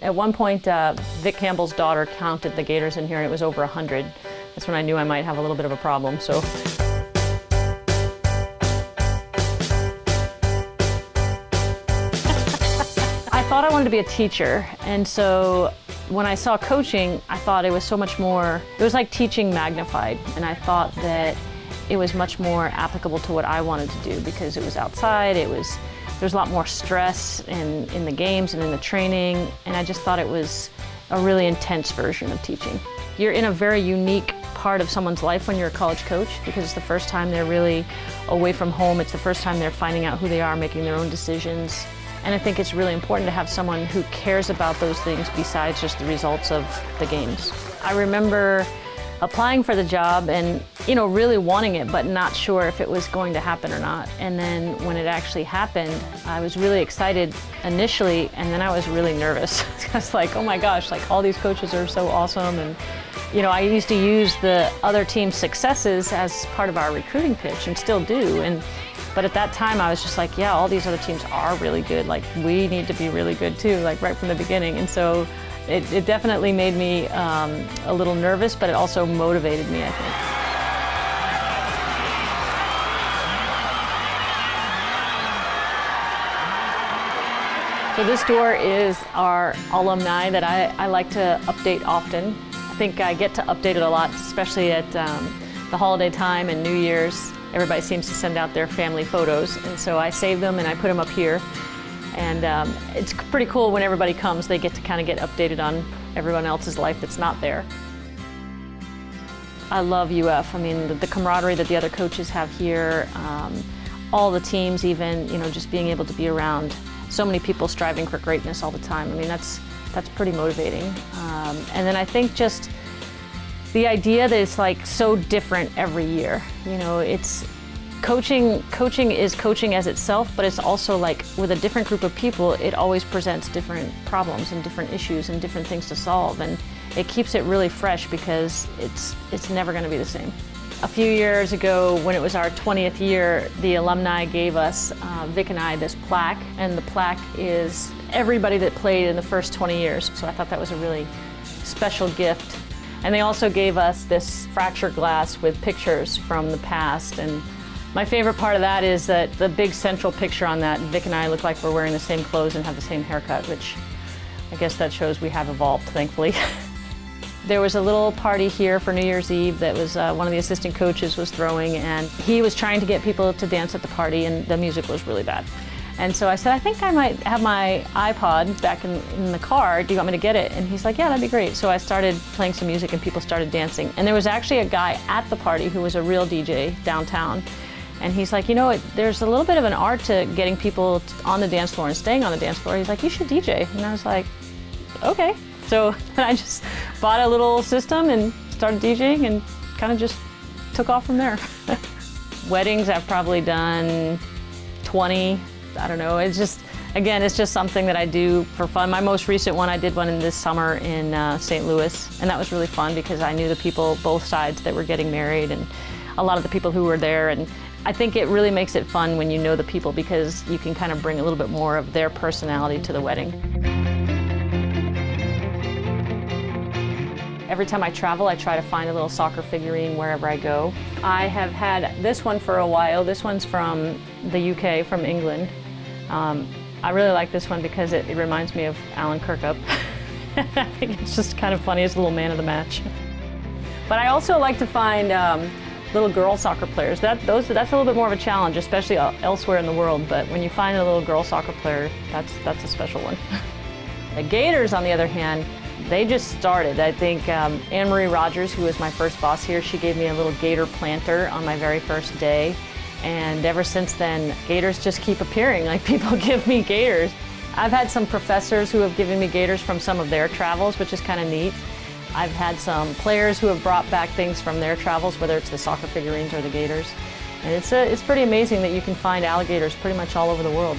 At one point, Vic Campbell's daughter counted the Gators in here, and it was over 100. That's when I knew I might have a little bit of a problem. So. I thought I wanted to be a teacher, and so when I saw coaching, I thought it was so much more, it was like teaching magnified, and I thought that it was much more applicable to what I wanted to do because it was outside, there was a lot more stress in the games and in the training, and I just thought it was a really intense version of teaching. You're in a very unique part of someone's life when you're a college coach because it's the first time they're really away from home, it's the first time they're finding out who they are, making their own decisions. And I think it's really important to have someone who cares about those things besides just the results of the games. I remember applying for the job and, really wanting it, but not sure if it was going to happen or not. And then when it actually happened, I was really excited initially, and then I was really nervous. I was like, oh my gosh, like all these coaches are so awesome. And, I used to use the other team's successes as part of our recruiting pitch and still do. But at that time, I was just like, yeah, all these other teams are really good. Like, we need to be really good too, like right from the beginning. And so it definitely made me a little nervous, but it also motivated me, I think. So this door is our alumni that I like to update often. I think I get to update it a lot, especially at the holiday time and New Year's. Everybody seems to send out their family photos, and so I save them and I put them up here. And it's pretty cool when everybody comes, they get to kind of get updated on everyone else's life that's not there. I love UF. I mean, the camaraderie that the other coaches have here, all the teams even, just being able to be around so many people striving for greatness all the time. I mean, that's pretty motivating. And then I think just the idea that it's like so different every year. It's coaching is coaching as itself, but it's also like with a different group of people, it always presents different problems and different issues and different things to solve. And it keeps it really fresh because it's never going to be the same. A few years ago, when it was our 20th year, the alumni gave us, Vic and I, this plaque, and the plaque is everybody that played in the first 20 years. So I thought that was a really special gift. And they also gave us this fracture glass with pictures from the past. And my favorite part of that is that the big central picture on that, Vic and I look like we're wearing the same clothes and have the same haircut, which I guess that shows we have evolved, thankfully. There was a little party here for New Year's Eve that was one of the assistant coaches was throwing, and he was trying to get people to dance at the party, and the music was really bad. And so I said, I think I might have my iPod back in the car. Do you want me to get it? And he's like, yeah, that'd be great. So I started playing some music and people started dancing. And there was actually a guy at the party who was a real DJ downtown. And he's like, there's a little bit of an art to getting people on the dance floor and staying on the dance floor. He's like, you should DJ. And I was like, okay. So I just bought a little system and started DJing and kind of just took off from there. Weddings, I've probably done 20. I don't know, it's just something that I do for fun. My most recent one, I did one in this summer in St. Louis, and that was really fun because I knew the people, both sides, that were getting married and a lot of the people who were there. And I think it really makes it fun when you know the people because you can kind of bring a little bit more of their personality to the wedding. Every time I travel, I try to find a little soccer figurine wherever I go. I have had this one for a while. This one's from the UK, from England. I really like this one because it reminds me of Alan Kirkup. I think it's just kind of funny. It's a little man of the match. But I also like to find little girl soccer players. That's a little bit more of a challenge, especially elsewhere in the world. But when you find a little girl soccer player, that's a special one. The Gators, on the other hand, they just started. I think Anne-Marie Rogers, who was my first boss here, she gave me a little Gator planter on my very first day. And ever since then, Gators just keep appearing. Like, people give me Gators. I've had some professors who have given me Gators from some of their travels, which is kind of neat. I've had some players who have brought back things from their travels, whether it's the soccer figurines or the Gators. And it's pretty amazing that you can find alligators pretty much all over the world.